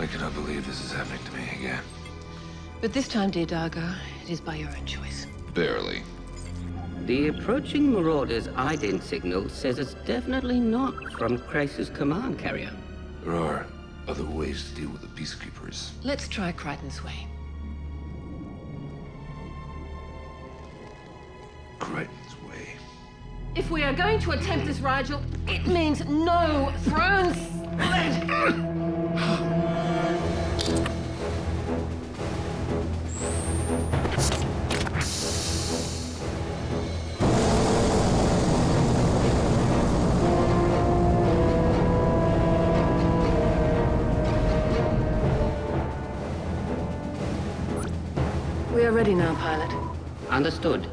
I cannot believe this is happening to me again. But this time, dear Dargo, it is by your own choice. Barely. The approaching Marauder's ident signal says it's definitely not from Crisis command carrier. There are other ways to deal with the Peacekeepers. Let's try Crichton's way. Crichton's way. If we are going to attempt this, Rigel, it means no thrones. We are ready now, pilot. Understood.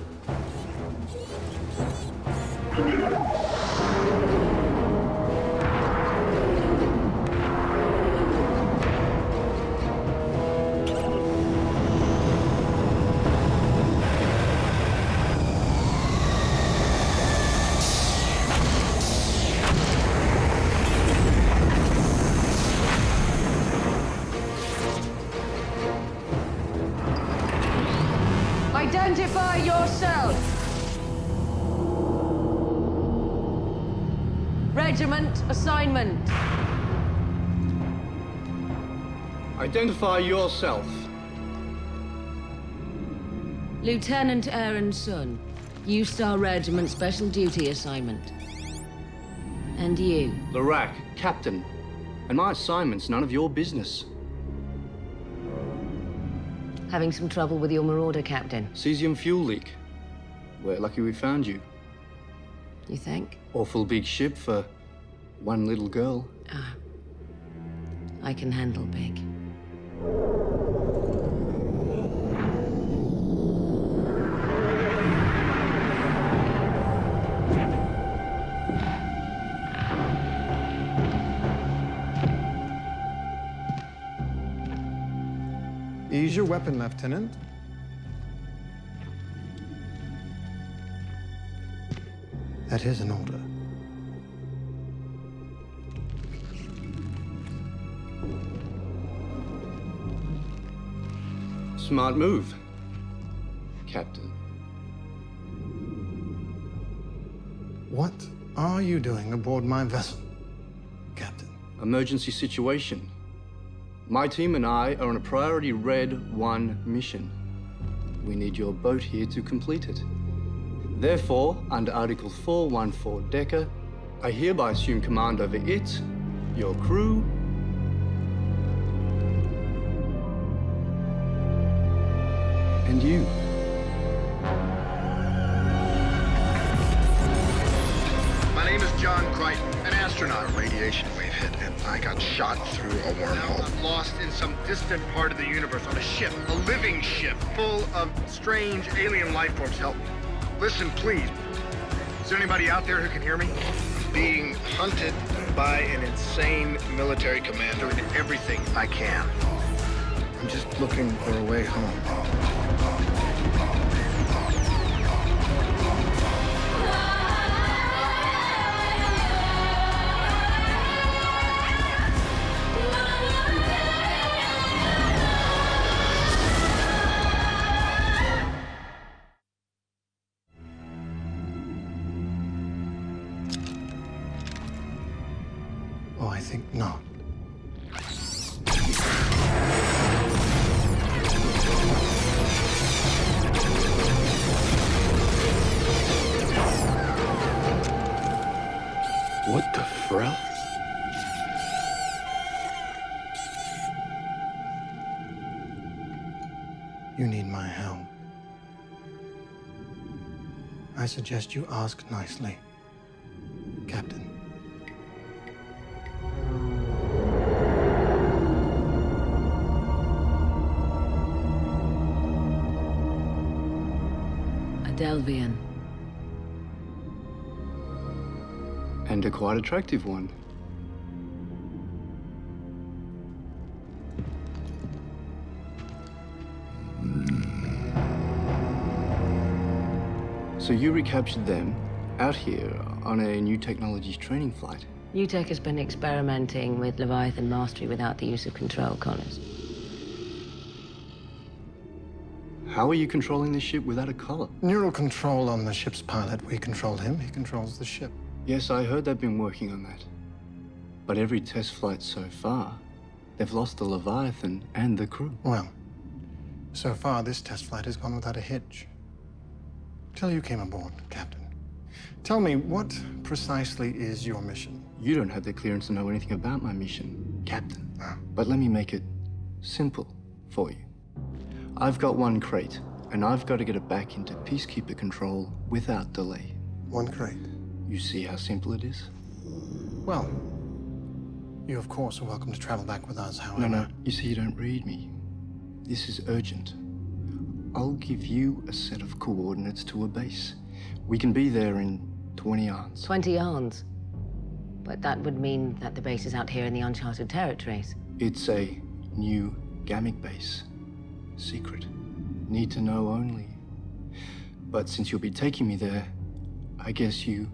Identify yourself. Regiment assignment. Identify yourself. Lieutenant Aaron Sun, U-Star Regiment Special Duty Assignment. And you? Larak, Captain. And my assignment's none of your business. Having some trouble with your Marauder, Captain. Cesium fuel leak. We're lucky we found you. You think? Awful big ship for one little girl. I can handle big. Ease your weapon, Lieutenant. That is an order. Smart move, Captain. What are you doing aboard my vessel, Captain? Emergency situation. My team and I are on a priority Red 1 mission. We need your boat here to complete it. Therefore, under Article 414 Decker, I hereby assume command over it, your crew, and you. My name is John Crichton, an astronaut. A radiation wave hit, and I got shot through a wormhole. I'm lost in some distant part of the universe on a ship, a living ship, full of strange alien life forms. Help me. Listen, please. Is there anybody out there who can hear me? I'm being hunted by an insane military commander and everything I can. I'm just looking for a way home. Oh, I think not. What the frell? You need my help. I suggest you ask nicely, Captain. Delvian. And a quite attractive one. So you recaptured them out here on a new technologies training flight. UTech has been experimenting with Leviathan mastery without the use of control collars. How are you controlling this ship without a collar? Neural control on the ship's pilot. We control him, he controls the ship. Yes, I heard they've been working on that. But every test flight so far, they've lost the Leviathan and the crew. Well, so far this test flight has gone without a hitch. Till you came aboard, Captain. Tell me, what precisely is your mission? You don't have the clearance to know anything about my mission, Captain. Ah. But let me make it simple for you. I've got one crate, and I've got to get it back into Peacekeeper control without delay. One crate. You see how simple it is? Well, you of course are welcome to travel back with us, however. No. You see, you don't read me. This is urgent. I'll give you a set of coordinates to a base. We can be there in 20 yards. 20 yards? But that would mean that the base is out here in the uncharted territories. It's a new Gamic base. Secret. Need to know only. But since you'll be taking me there, I guess you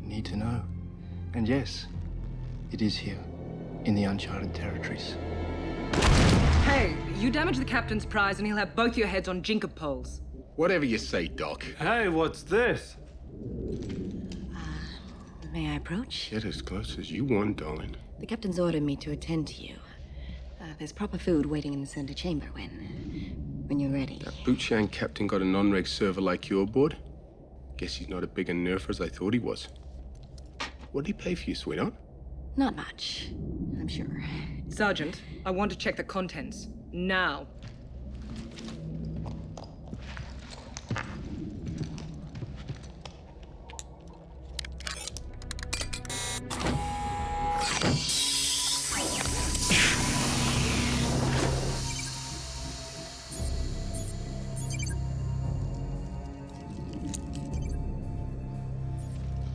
need to know. And yes, it is here, in the uncharted territories. Hey, you damage the captain's prize and he'll have both your heads on jinker poles. Whatever you say, Doc. Hey, what's this? May I approach? Get as close as you want, darling. The captain's ordered me to attend to you. There's proper food waiting in the center chamber when you're ready. That bootshine captain got a non-reg server like you aboard? Guess he's not a bigger nerf as I thought he was. What'd he pay for you, sweetheart? Not much, I'm sure. Sergeant, I want to check the contents. Now.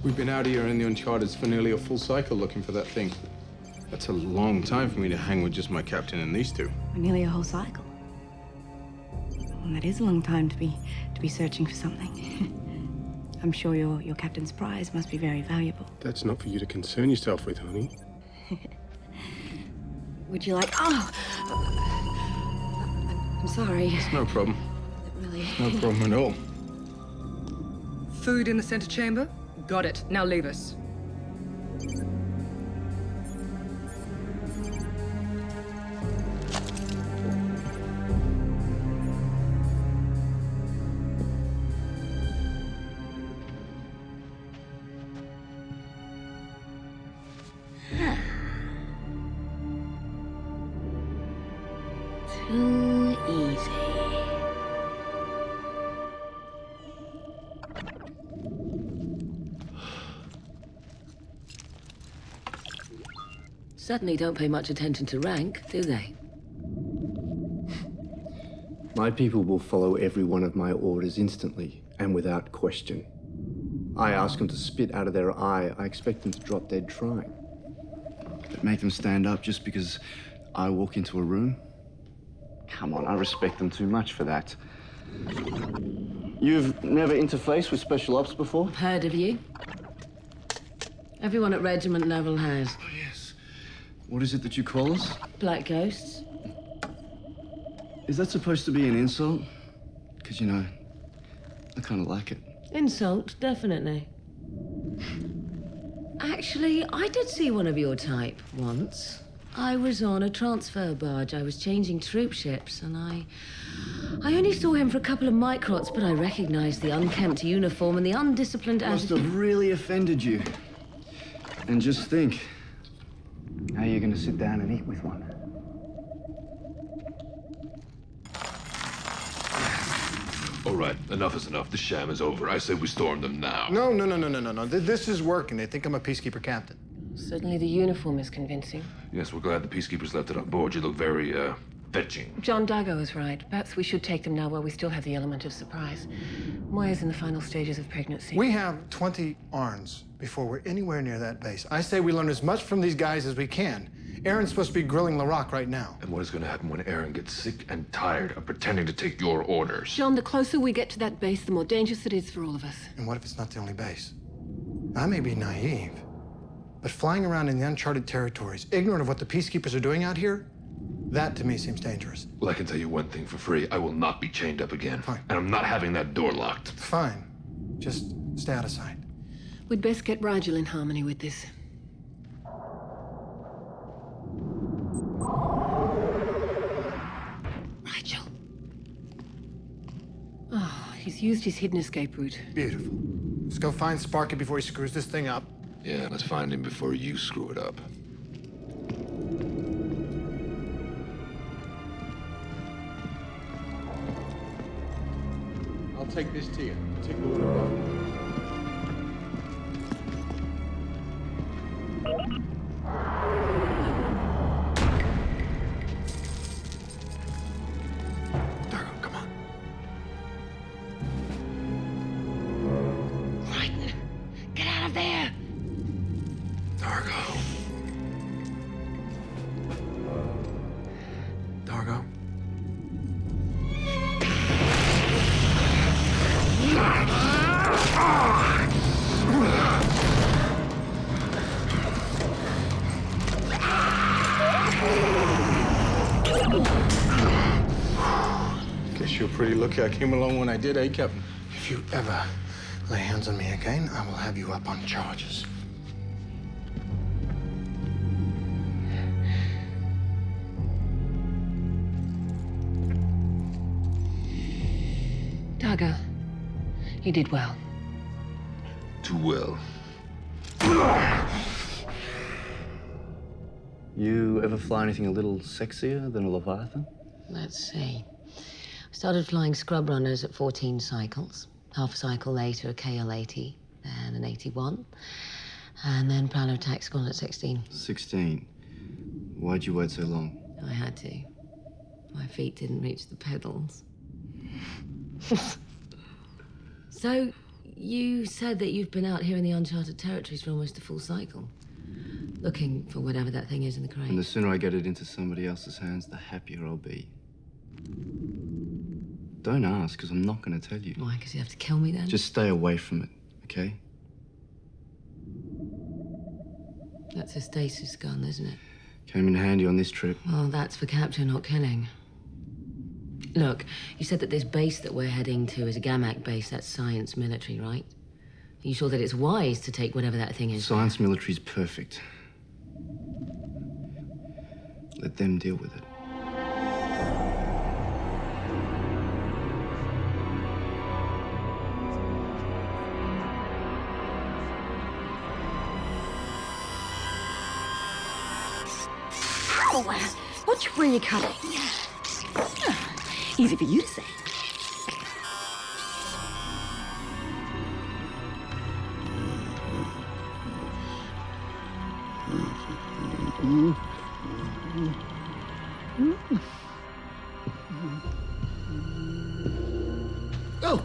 We've been out here in the Uncharted for nearly a full cycle looking for that thing. That's a long time for me to hang with just my captain and these two. Nearly a whole cycle. Well, that is a long time to be searching for something. I'm sure your captain's prize must be very valuable. That's not for you to concern yourself with, honey. Would you like... Oh! I'm sorry. It's no problem. Really... No problem at all. Food in the center chamber? Got it. Now leave us. Too easy. Certainly don't pay much attention to rank, do they? My people will follow every one of my orders instantly and without question. I ask them to spit out of their eye. I expect them to drop dead trying. But make them stand up just because I walk into a room? Come on, I respect them too much for that. You've never interfaced with special ops before? Heard of you? Everyone at regiment level has. Oh, yes. What is it that you call us? Black ghosts. Is that supposed to be an insult? Because, you know, I kind of like it. Insult, definitely. Actually, I did see one of your type once. I was on a transfer barge. I was changing troop ships, and I only saw him for a couple of microts, but I recognized the unkempt uniform and the undisciplined Must attitude. have really offended you. And just think, how are you going to sit down and eat with one? All right, enough is enough. The sham is over. I say we storm them now. No. This is working. They think I'm a Peacekeeper captain. Certainly the uniform is convincing. Yes, we're glad the Peacekeepers left it on board. You look very, fetching. John Dago is right. Perhaps we should take them now while we still have the element of surprise. Moya's in the final stages of pregnancy. We have 20 ARNs before we're anywhere near that base. I say we learn as much from these guys as we can. Aaron's supposed to be grilling LaRock right now. And what is going to happen when Aaron gets sick and tired of pretending to take your orders? John, the closer we get to that base, the more dangerous it is for all of us. And what if it's not the only base? I may be naive, But flying around in the uncharted territories, ignorant of what the Peacekeepers are doing out here, that to me seems dangerous. Well, I can tell you one thing for free. I will not be chained up again. Fine. And I'm not having that door locked. Fine. Just stay out of sight. We'd best get Rigel in harmony with this. Rigel. Oh, he's used his hidden escape route. Beautiful. Let's go find Sparky before he screws this thing up. Yeah, let's find him before you screw it up. I'll take this to you. Take a look around. Dargo, come on. Crichton, get out of there! Dargo. Dargo? Guess you're pretty lucky I came along when I did, eh, Captain? If you ever lay hands on me again, I will have you up on charges. Dargo, you did well. Too well. You ever fly anything a little sexier than a Leviathan? Let's see. I started flying scrub runners at 14 cycles. Half a cycle later, a KL-80, then an 81. And then plan of attack school at 16. 16. Why'd you wait so long? I had to. My feet didn't reach the pedals. So, you said that you've been out here in the uncharted territories for almost a full cycle. Looking for whatever that thing is in the crate. And the sooner I get it into somebody else's hands, the happier I'll be. Don't ask, because I'm not going to tell you. Why? Because you have to kill me then? Just stay away from it, okay? That's a stasis gun, isn't it? Came in handy on this trip. Well, that's for capture, not killing. Look, you said that this base that we're heading to is a Gamak base. That's science military, right? Are you sure that it's wise to take whatever that thing is? Science military's perfect. Let them deal with it. What tree are you cutting? Easy for you to say. Oh,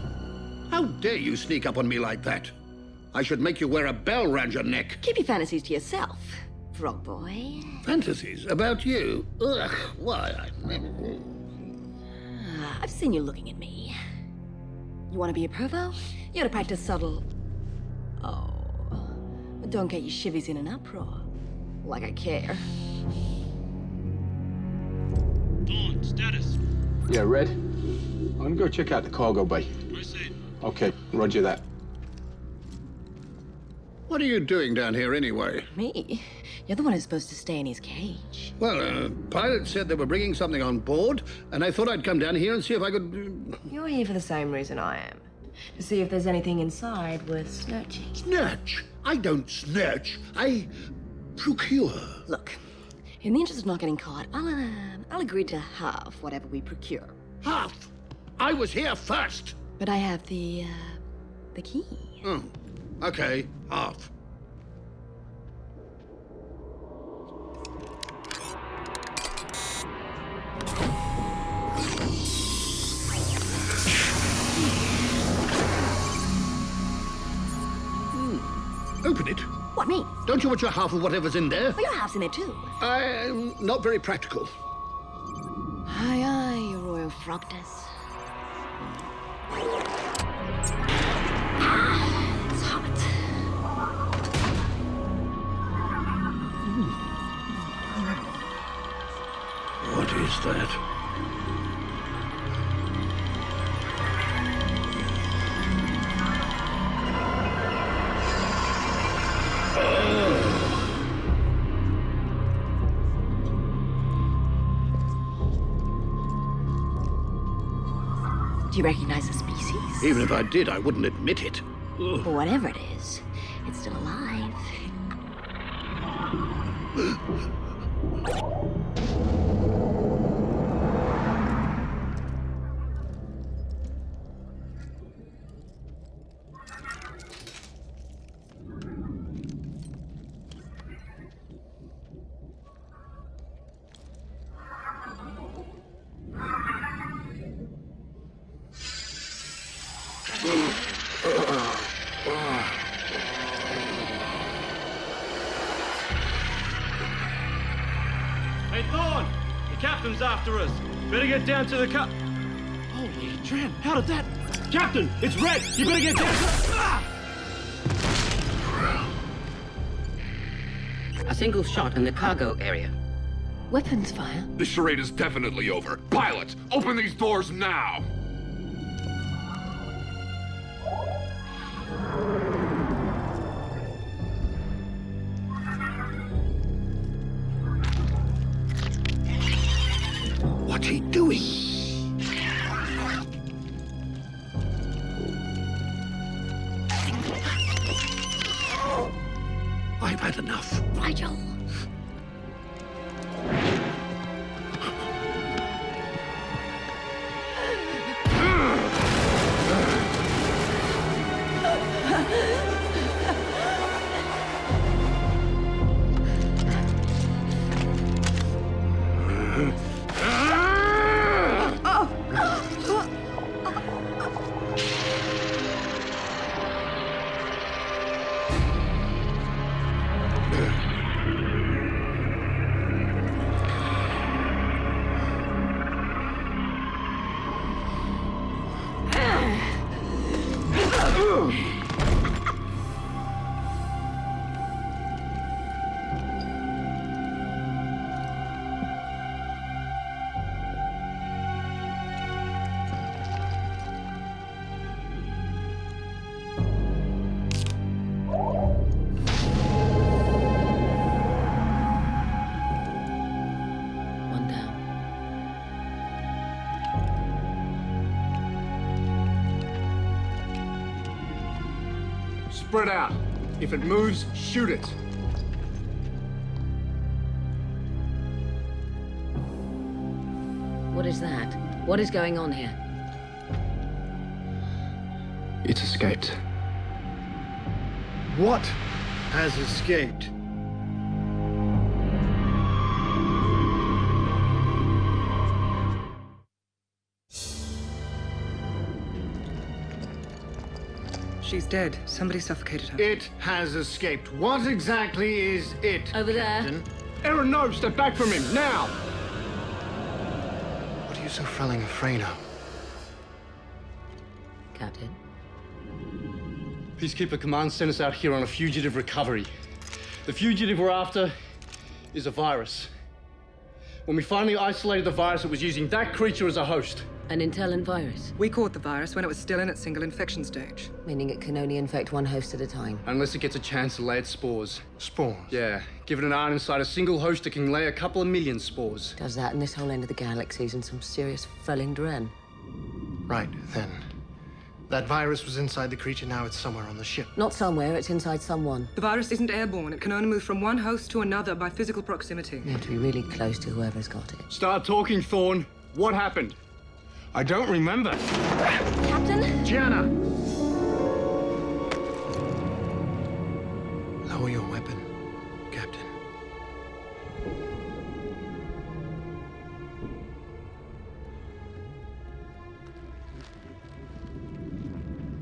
how dare you sneak up on me like that? I should make you wear a bell round your neck. Keep your fantasies to yourself, frog boy. Fantasies about you? Ugh, why? I've seen you looking at me. You want to be a pervo? You gotta practice subtle. Oh, but don't get your shivvies in an uproar. Like I care. Dawn, status. Yeah, Red. I'm gonna go check out the cargo bay. Proceed. Okay, roger that. What are you doing down here anyway? Me? You're the one who's supposed to stay in his cage. Well, pilot said they were bringing something on board, and I thought I'd come down here and see if I could... You're here for the same reason I am. To see if there's anything inside worth snatching. Snatch? I don't snatch. I procure. Look, in the interest of not getting caught, I'll agree to half whatever we procure. Half? I was here first. But I have the key. Oh, okay, half. Open it. What, me? Don't you want your half of whatever's in there? Well, your half's in there, too. I'm not very practical. Aye, aye, your royal frogdess. It's hot. What is that? Do you recognize the species? Even if I did, I wouldn't admit it. Ugh. Well, whatever it is, it's still alive. Hey, Thorne! The captain's after us. Better get down to the Holy Dren, how did that... Captain, it's Red! You better get down to... A single shot in the cargo area. Weapons fire? The charade is definitely over. Pilots, open these doors now! What's he doing? I've had enough. Rigel. Spread out. If it moves, shoot it. What is that? What is going on here? It's escaped. What has escaped? She's dead. Somebody suffocated her. It has escaped. What exactly is it? Over there. Captain? Aaron, no! Step back from him, now! What are you so frilling afraid of? Captain? Peacekeeper Command sent us out here on a fugitive recovery. The fugitive we're after is a virus. When we finally isolated the virus, it was using that creature as a host. An intelligent virus? We caught the virus when it was still in its single infection stage. Meaning it can only infect one host at a time. Unless it gets a chance to lay its spores. Spores? Yeah. Give it an iron inside a single host, it can lay a couple of million spores. Does that in this whole end of the galaxies and some serious felling dren. Right, then. That virus was inside the creature, now it's somewhere on the ship. Not somewhere, it's inside someone. The virus isn't airborne. It can only move from one host to another by physical proximity. You have to be really close to whoever's got it. Start talking, Thorne. What happened? I don't remember. Captain? Gianna! Lower your weapon, Captain.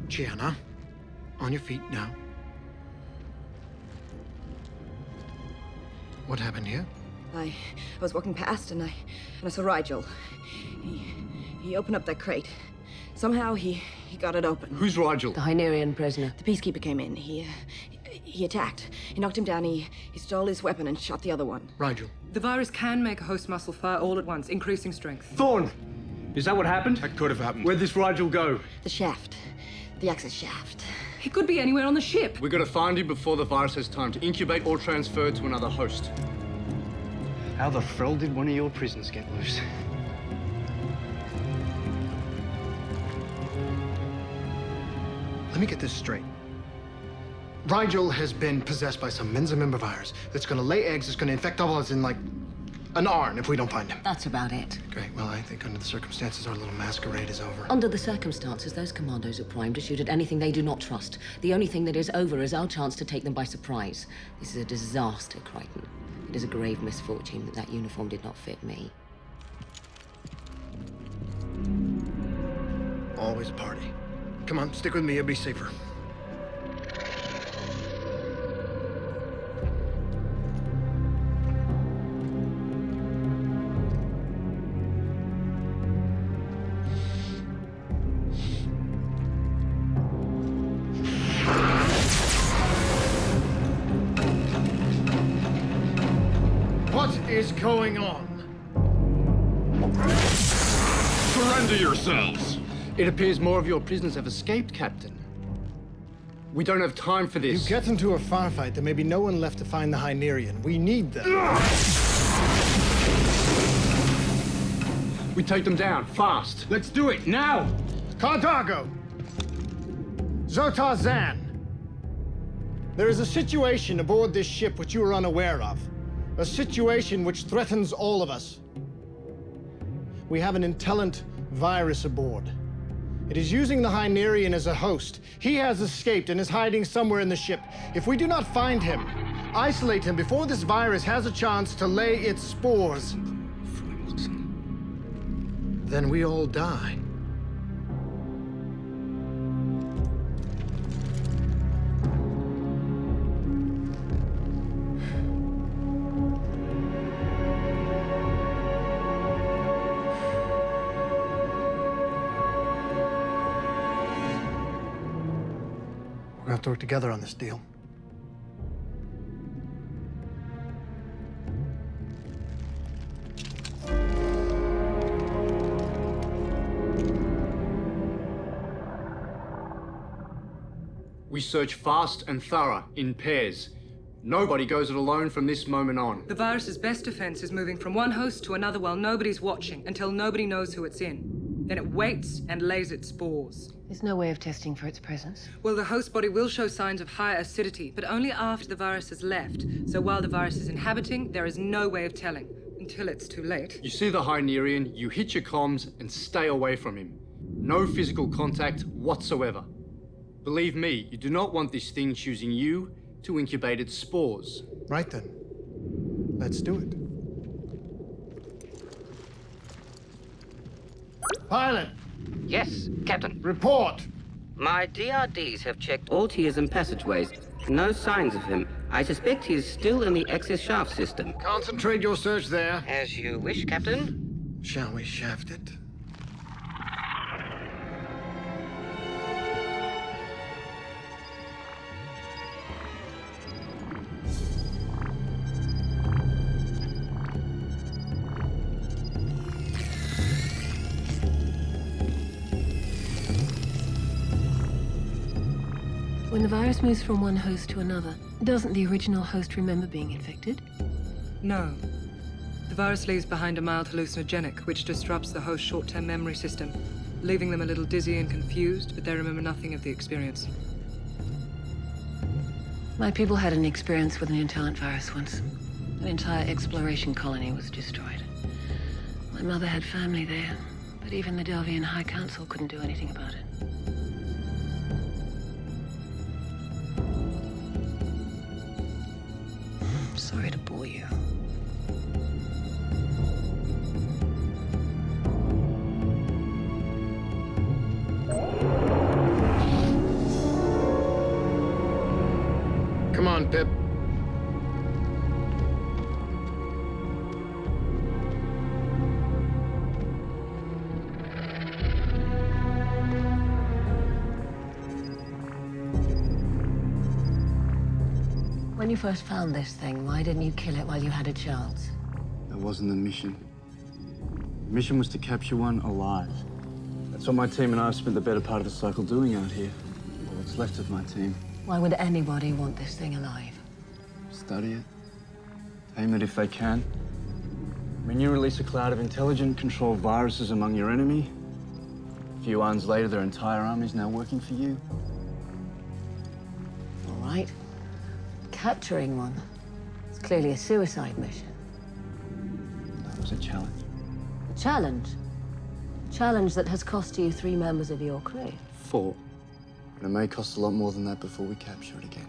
Gianna, on your feet now. What happened here? I was walking past and I saw Rigel. He opened up that crate. Somehow he got it open. Who's Rigel? The Hynerian prisoner. The Peacekeeper came in. He attacked. He knocked him down. He stole his weapon and shot the other one. Rigel, The virus can make a host muscle fire all at once, increasing strength. Thorn! Is that what happened? That could have happened. Where'd this Rigel go? The shaft. The access shaft. He could be anywhere on the ship. We gotta find him before the virus has time to incubate or transfer to another host. How the fell did one of your prisoners get loose? Let me get this straight. Rigel has been possessed by some Mensa member virus that's gonna lay eggs, that's gonna infect all of us in like an hour if we don't find him. That's about it. Great. Well, I think under the circumstances, our little masquerade is over. Under the circumstances, those commandos are primed to shoot at anything they do not trust. The only thing that is over is our chance to take them by surprise. This is a disaster, Crichton. It is a grave misfortune that that uniform did not fit me. Always a party. Come on, stick with me. It'll be safer. What is going on? Surrender yourselves! It appears more of your prisoners have escaped, Captain. We don't have time for this. You get into a firefight, there may be no one left to find the Hynerian. We need them. We take them down, fast. Let's do it, now! Cardago! Zotar Zan! There is a situation aboard this ship which you are unaware of. A situation which threatens all of us. We have an intelligent virus aboard. It is using the Hynerian as a host. He has escaped and is hiding somewhere in the ship. If we do not find him, isolate him before this virus has a chance to lay its spores, then we all die. We're gonna work together on this deal. We search fast and thorough, in pairs. Nobody goes it alone from this moment on. The virus's best defense is moving from one host to another while nobody's watching, until nobody knows who it's in. Then it waits and lays its spores. There's no way of testing for its presence. Well, the host body will show signs of higher acidity, but only after the virus has left. So while the virus is inhabiting, there is no way of telling, until it's too late. You see the Hynerian, you hit your comms and stay away from him. No physical contact whatsoever. Believe me, you do not want this thing choosing you to incubate its spores. Right then. Let's do it. Pilot! Yes, Captain. Report! My DRDs have checked all tiers and passageways. No signs of him. I suspect he is still in the access shaft system. Concentrate your search there. As you wish, Captain. Shall we shaft it? When the virus moves from one host to another, doesn't the original host remember being infected? No. The virus leaves behind a mild hallucinogenic, which disrupts the host's short-term memory system, leaving them a little dizzy and confused, but they remember nothing of the experience. My people had an experience with an intelligent virus once. An entire exploration colony was destroyed. My mother had family there, but even the Delvian High Council couldn't do anything about it. Sorry to bore you. Come on, Pip. When you first found this thing, why didn't you kill it while you had a chance? wasn't the mission. The mission was to capture one alive. That's what my team and I have spent the better part of the cycle doing out here. Or what's left of my team. Why would anybody want this thing alive? Study it. Aim it if they can. When you release a cloud of intelligent, controlled viruses among your enemy, a few hours later, their entire army's now working for you. All right. Capturing one. It's clearly a suicide mission. That was a challenge. A challenge? Challenge that has cost you 3 members of your crew. 4. And it may cost a lot more than that before we capture it again.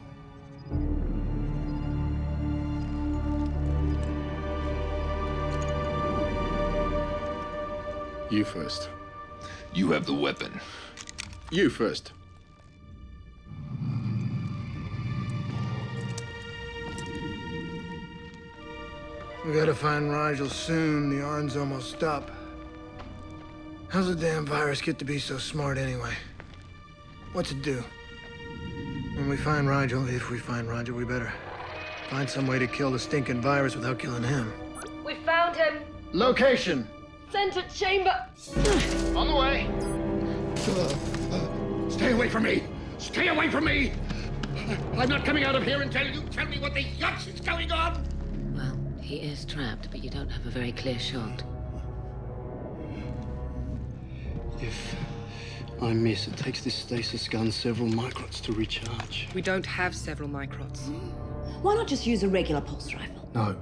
You first. You have the weapon. You first. We gotta find Rigel soon. The yarn's almost up. How's the damn virus get to be so smart anyway? What's it do? When we find Rigel, if we find Rigel, we better find some way to kill the stinking virus without killing him. We found him. Location! Center chamber. On the way. Stay away from me! Stay away from me! I'm not coming out of here until you tell me what the yucks is going on! Well, he is trapped, but you don't have a very clear shot. If I miss, it takes this stasis gun several microns to recharge. We don't have several microns. Why not just use a regular pulse rifle? No.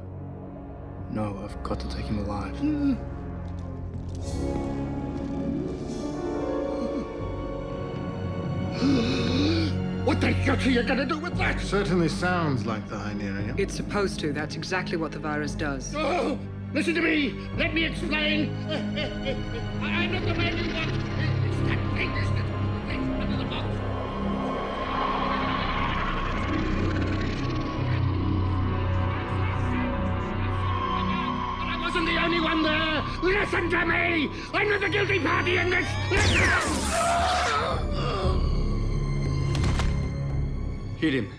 No, I've got to take him alive. What the yuck are you gonna do with that? Certainly sounds like the Hynerian. It's supposed to. That's exactly what the virus does. Oh, listen to me. Let me explain. I'm not the man you want. It's that thing, isn't it? The thing under the box. But I wasn't the only one there. Listen to me. I'm not the guilty party in this. Hit him.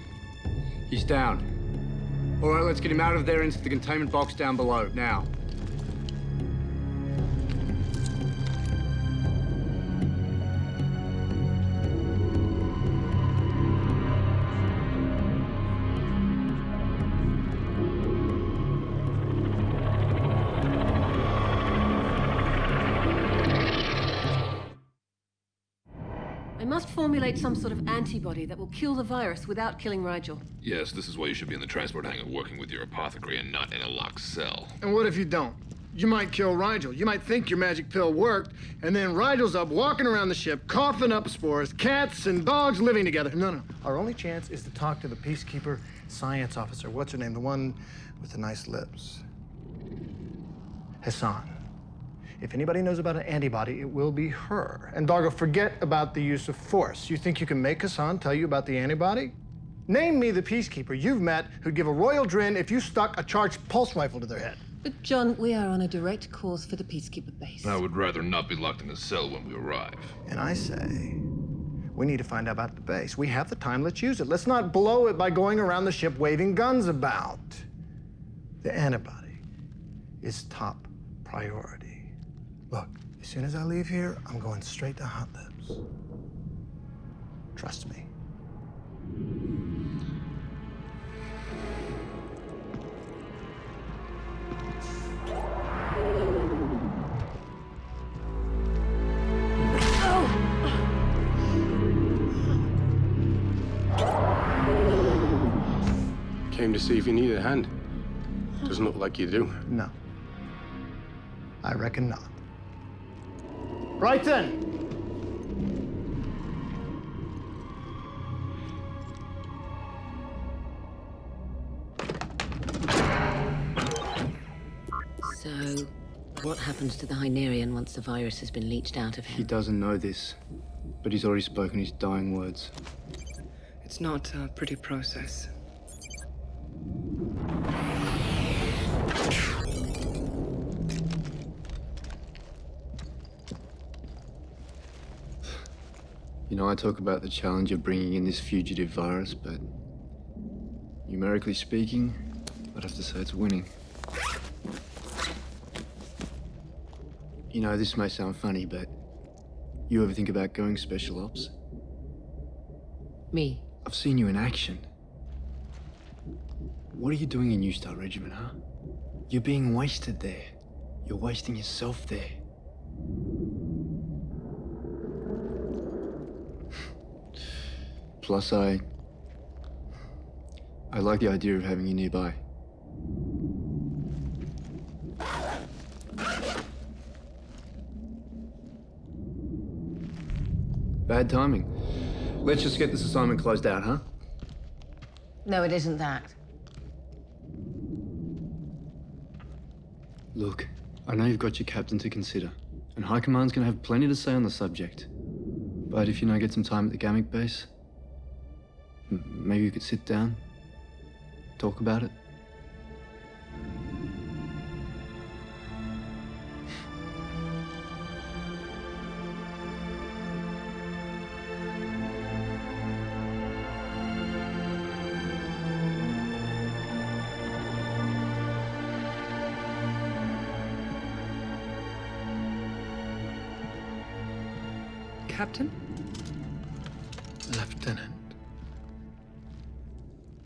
He's down. All right, let's get him out of there into the containment box down below, now. I must formulate some sort of antibody that will kill the virus without killing Rigel. Yes, this is why you should be in the transport hangar working with your apothecary and not in a locked cell. And what if you don't? You might kill Rigel. You might think your magic pill worked, and then Rigel's up walking around the ship, coughing up spores, cats and dogs living together. No. Our only chance is to talk to the Peacekeeper science officer. What's her name? The one with the nice lips. Hassan. If anybody knows about an antibody, it will be her. And Dargo, forget about the use of force. You think you can make Hassan tell you about the antibody? Name me the Peacekeeper you've met who'd give a royal drin if you stuck a charged pulse rifle to their head. But, John, we are on a direct course for the Peacekeeper base. I would rather not be locked in a cell when we arrive. And I say, we need to find out about the base. We have the time, let's use it. Let's not blow it by going around the ship waving guns about. The antibody is top priority. Look, as soon as I leave here, I'm going straight to Hot Lips. Trust me. Came to see if you needed a hand. Doesn't look like you do. No. I reckon not. Right then. So, what happens to the Hynerian once the virus has been leached out of He him? doesn't know this, but he's already spoken his dying words. It's not a pretty process. You know, I talk about the challenge of bringing in this fugitive virus, but numerically speaking, I'd have to say it's winning. You know, this may sound funny, but you ever think about going special ops? Me? I've seen you in action. What are you doing in New Star Regiment, huh? You're being wasted there. You're wasting yourself there. Plus, I like the idea of having you nearby. Bad timing. Let's just get this assignment closed out, huh? No, it isn't that. Look, I know you've got your captain to consider, and High Command's gonna have plenty to say on the subject. But if you know get some time at the Gamma base, maybe you could sit down, talk about it. Captain? Lieutenant.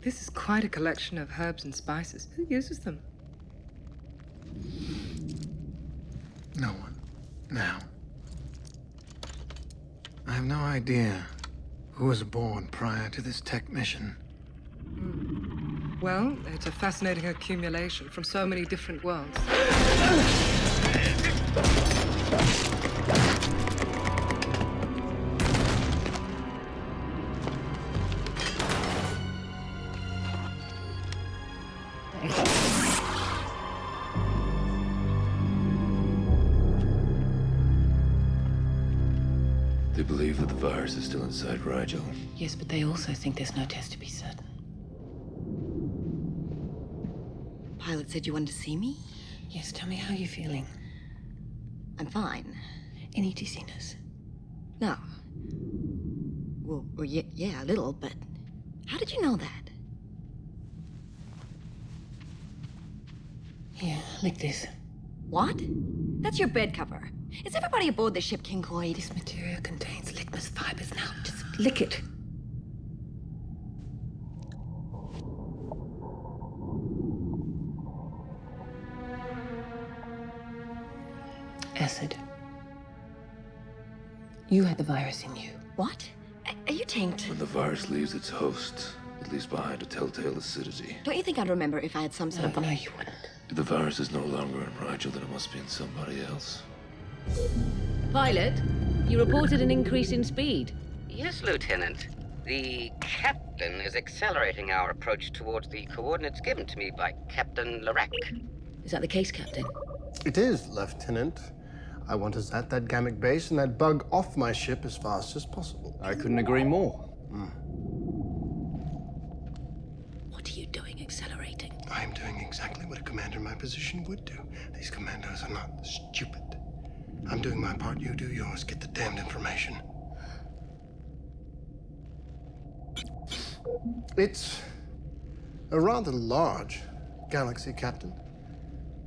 This is quite a collection of herbs and spices. Who uses them? No one. Now. I have no idea who was aboard prior to this tech mission. Well, it's a fascinating accumulation from so many different worlds. They believe that the virus is still inside Rigel. Yes, but they also think there's no test to be certain. Pilot said you wanted to see me? Yes, tell me how you're feeling. I'm fine. Any dizziness? No. Well, yeah, a little, but how did you know that? Here, lick this. What? That's your bed cover. Is everybody aboard the ship King Cloyd? This material contains litmus fibers. Now, just lick it. Acid. You had the virus in you. What? Are you tanked? When the virus leaves its host, it leaves behind a telltale acidity. Don't you think I'd remember if I had some sort of... No, you wouldn't. If the virus is no longer in Rigel, then it must be in somebody else. Pilot, you reported an increase in speed. Yes, Lieutenant. The captain is accelerating our approach towards the coordinates given to me by Captain Larac. Is that the case, Captain? It is, Lieutenant. I want us at that Gamma base and that bug off my ship as fast as possible. I couldn't agree more. What are you doing accelerating? I'm doing exactly what a commander in my position would do. These commandos are not stupid. I'm doing my part, you do yours. Get the damned information. It's a rather large galaxy, Captain.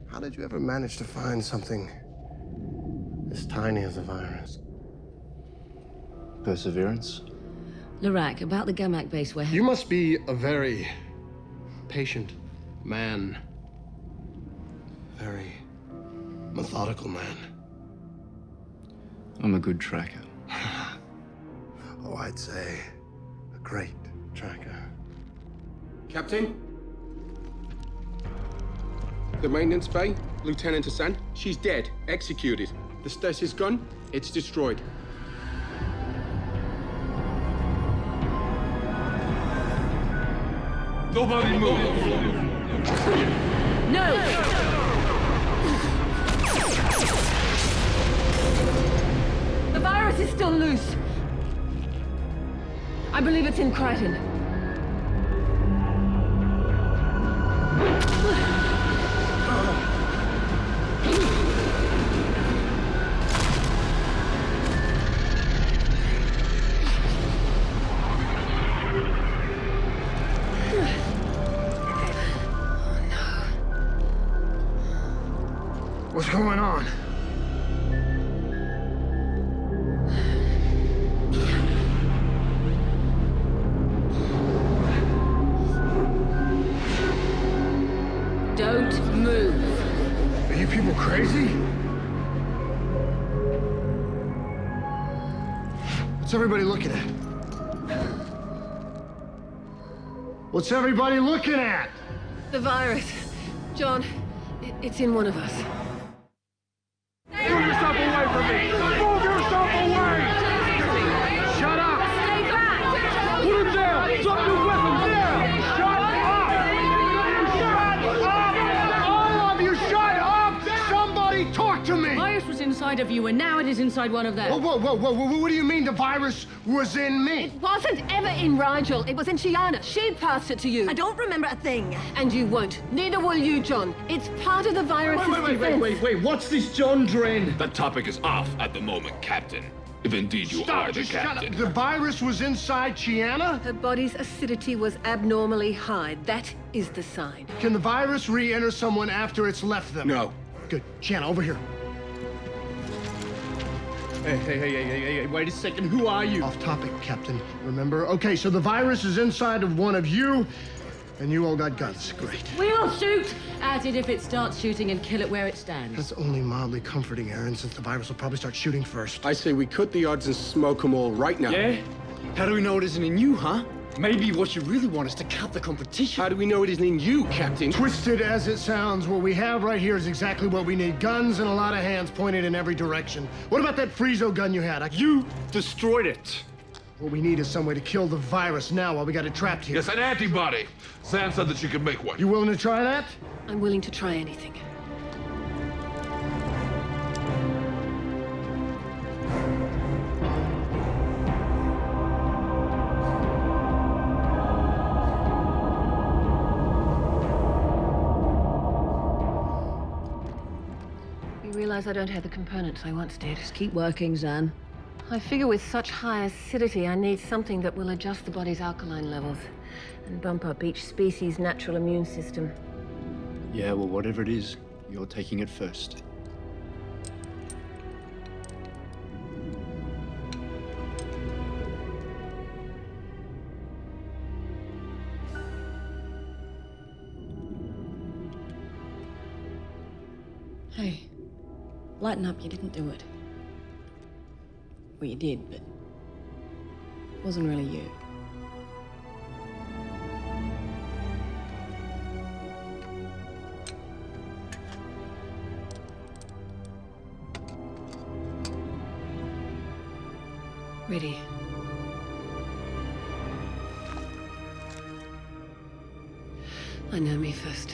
How did you ever manage to find something as tiny as a virus? Perseverance. Larac, about the Gamma base where... You must be a very patient man. Very methodical man. I'm a good tracker. Oh, I'd say a great tracker. Captain? The maintenance bay, Lieutenant Hassan, she's dead, executed. The stasis gun, it's destroyed. Nobody move! No! The virus is still loose. I believe it's in Crichton. What's going on? Are you people crazy? What's everybody looking at? What's everybody looking at? The virus. John, it's in one of us. Move yourself away from me! Move yourself away! Shut up! Stay back! Put him down! Drop your weapon now! Shut up! Shut up! All of you, shut up! Somebody talk to me! The virus was inside of you, and now it is inside one of them. Whoa, what do you mean the virus was in me? It wasn't ever in Rigel. It was in Chiana. She passed it to you. I don't remember a thing. And you won't. Neither will you, John. It's part of the virus's defense. Wait, what's this John drain? That topic is off at the moment, Captain. If indeed you are the Just shut captain. up. The virus was inside Chiana? Her body's acidity was abnormally high. That is the sign. Can the virus re-enter someone after it's left them? No. Good. Chiana, over here. Hey, wait a second. Who are you? Off topic, Captain. Remember? Okay, so the virus is inside of one of you, and you all got guns. Great. We'll shoot at it if it starts shooting and kill it where it stands. That's only mildly comforting, Aaron, since the virus will probably start shooting first. I say we cut the odds and smoke them all right now. Yeah? How do we know it isn't in you, huh? Maybe what you really want is to cut the competition. How do we know it isn't in you, Captain? Twisted as it sounds, what we have right here is exactly what we need. Guns and a lot of hands pointed in every direction. What about that Friezo gun you had? You destroyed it. What we need is some way to kill the virus now while we got it trapped here. Yes, an antibody. Sam said that she could make one. You willing to try that? I'm willing to try anything. I don't have the components I once did. Just keep working, Zan. I figure with such high acidity, I need something that will adjust the body's alkaline levels and bump up each species' natural immune system. Yeah, well, whatever it is, you're taking it first. Hey. Lighten up, you didn't do it. Well, you did, but it wasn't really you. Ready. I know me first.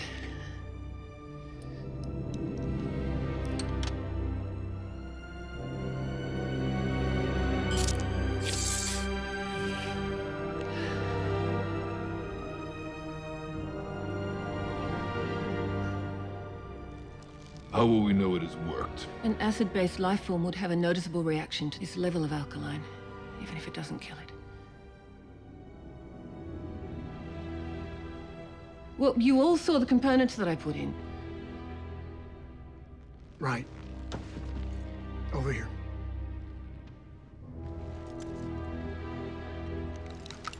How will we know it has worked? An acid-based life form would have a noticeable reaction to this level of alkaline, even if it doesn't kill it. Well, you all saw the components that I put in. Right. Over here.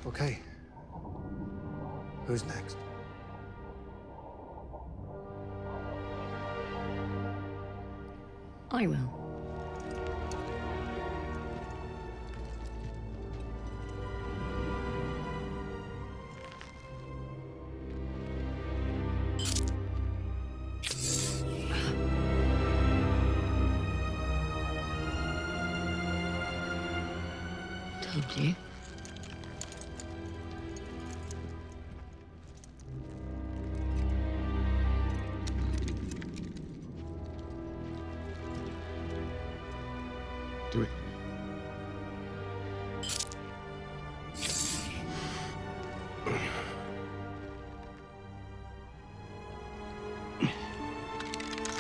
Okay. Who's next? I will. Told you. Do it.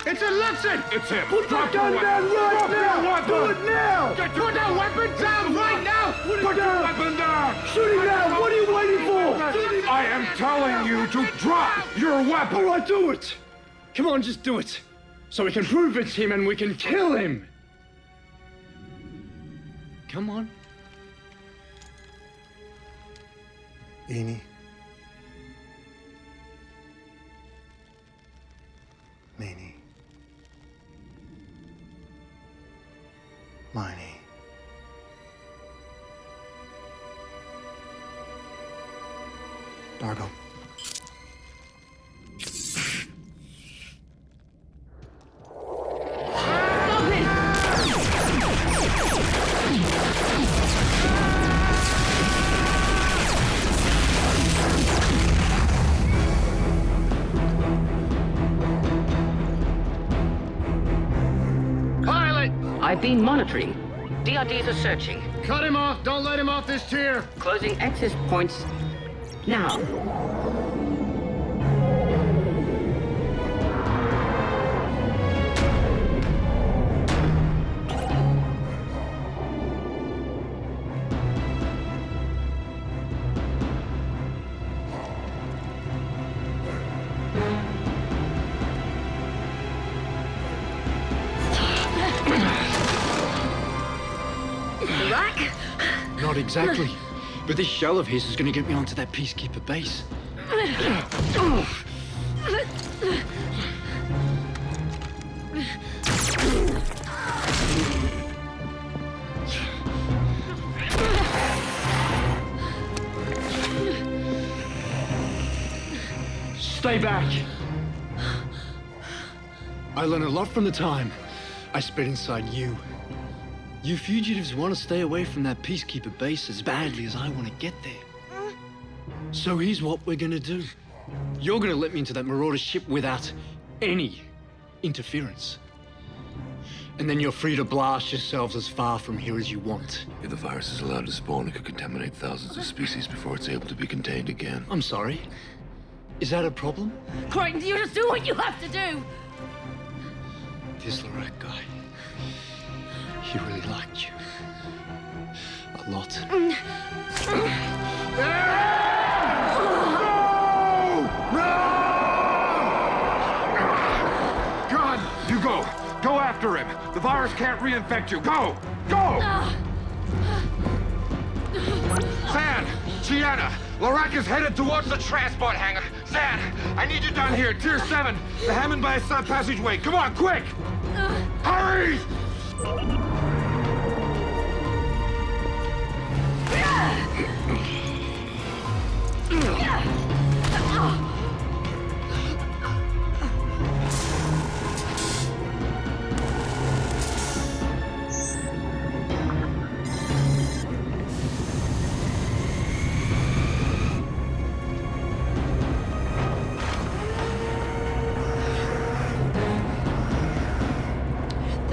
It's a lesson! It's him. Put that gun down right now! Do it now! Put that weapon down right now! Put your weapon down! Shoot him down! What are you waiting for? I am telling you to drop your weapon! All right, do it! Come on, just do it. So we can prove it's him and we can kill him! Come on. Eni. Mani. Miney. Dargo. I've been monitoring. DRDs are searching. Cut him off! Don't let him off this tier! Closing access points now. Not exactly. But this shell of his is going to get me onto that Peacekeeper base. Stay back. I learned a lot from the time I spent inside you. You fugitives want to stay away from that Peacekeeper base as badly as I want to get there. So here's what we're gonna do. You're gonna let me into that Marauder ship without any interference. And then you're free to blast yourselves as far from here as you want. If the virus is allowed to spawn, it could contaminate thousands of species before it's able to be contained again. I'm sorry. Is that a problem? Crichton, you just do what you have to do! This Lorette guy, he really liked you. A lot. God, you go. Go after him. The virus can't reinfect you. Go! Go! Zan! Gianna! Lorak is headed towards the transport hangar. Zan, I need you down here, Tier 7. The Hammond by a side passageway. Come on, quick! Hurry!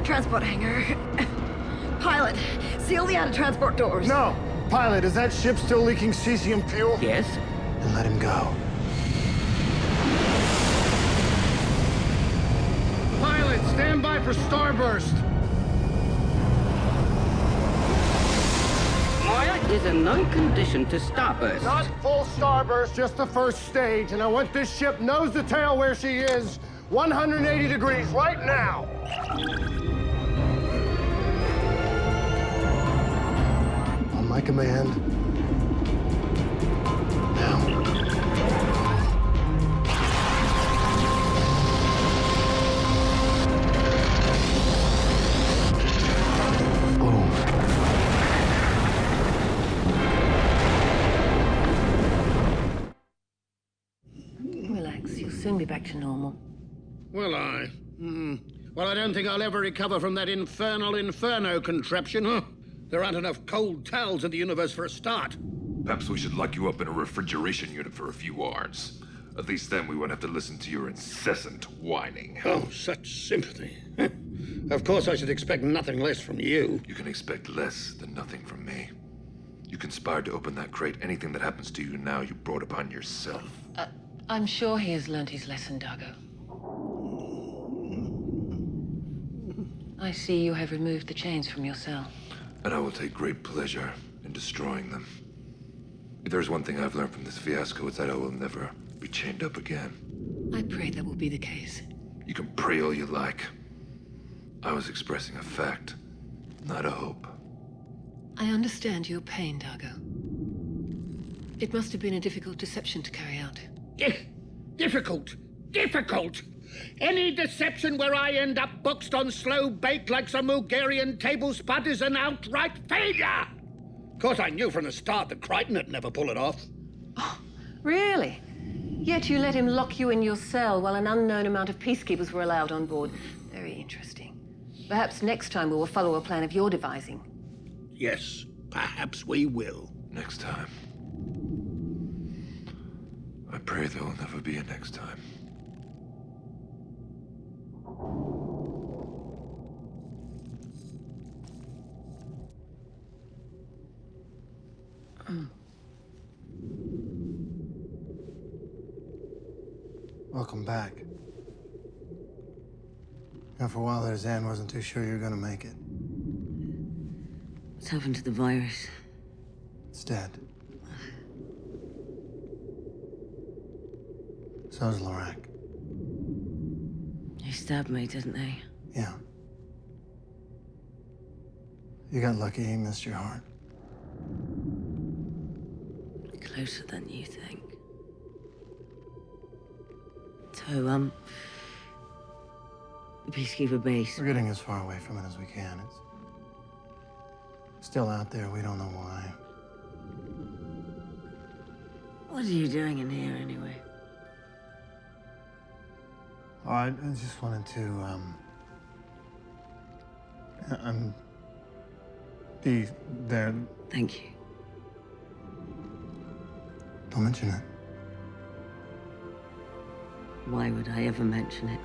Transport hangar. Pilot, seal the out-of-transport doors. No! Pilot, is that ship still leaking cesium fuel? Yes? Then let him go. Pilot, stand by for starburst! Moya is in no condition to starburst. Not full starburst, just the first stage, and I want this ship nose to tail where she is, 180 degrees right now! On my command. Now. Boom. Relax, you'll soon be back to normal. Will I? Well, I don't think I'll ever recover from that infernal inferno contraption, huh? There aren't enough cold towels in the universe for a start. Perhaps we should lock you up in a refrigeration unit for a few hours. At least then we won't have to listen to your incessant whining. Oh, such sympathy. Of course I should expect nothing less from you. You can expect less than nothing from me. You conspired to open that crate. Anything that happens to you now, you brought upon yourself. I'm sure he has learned his lesson, Dargo. I see you have removed the chains from your cell. And I will take great pleasure in destroying them. If there's one thing I've learned from this fiasco, it's that I will never be chained up again. I pray that will be the case. You can pray all you like. I was expressing a fact, not a hope. I understand your pain, Dargo. It must have been a difficult deception to carry out. Difficult? Difficult? Any deception where I end up boxed on slow bake like some Bulgarian table spud is an outright failure! Of course, I knew from the start that Crichton would never pull it off. Really? Yet you let him lock you in your cell while an unknown amount of peacekeepers were allowed on board. Very interesting. Perhaps next time we will follow a plan of your devising. Yes, perhaps we will. Next time. I pray there will never be a next time. Welcome back. Now, for a while there, Zan wasn't too sure you were gonna make it. What's happened to the virus? It's dead. So's Lorak. They stabbed me, didn't they? Yeah. You got lucky he missed your heart. Closer than you think. So, the Peacekeeper base. We're getting as far away from it as we can. It's still out there. We don't know why. What are you doing in here, anyway? Oh, I just wanted to, be there. Thank you. Don't mention it. Why would I ever mention it?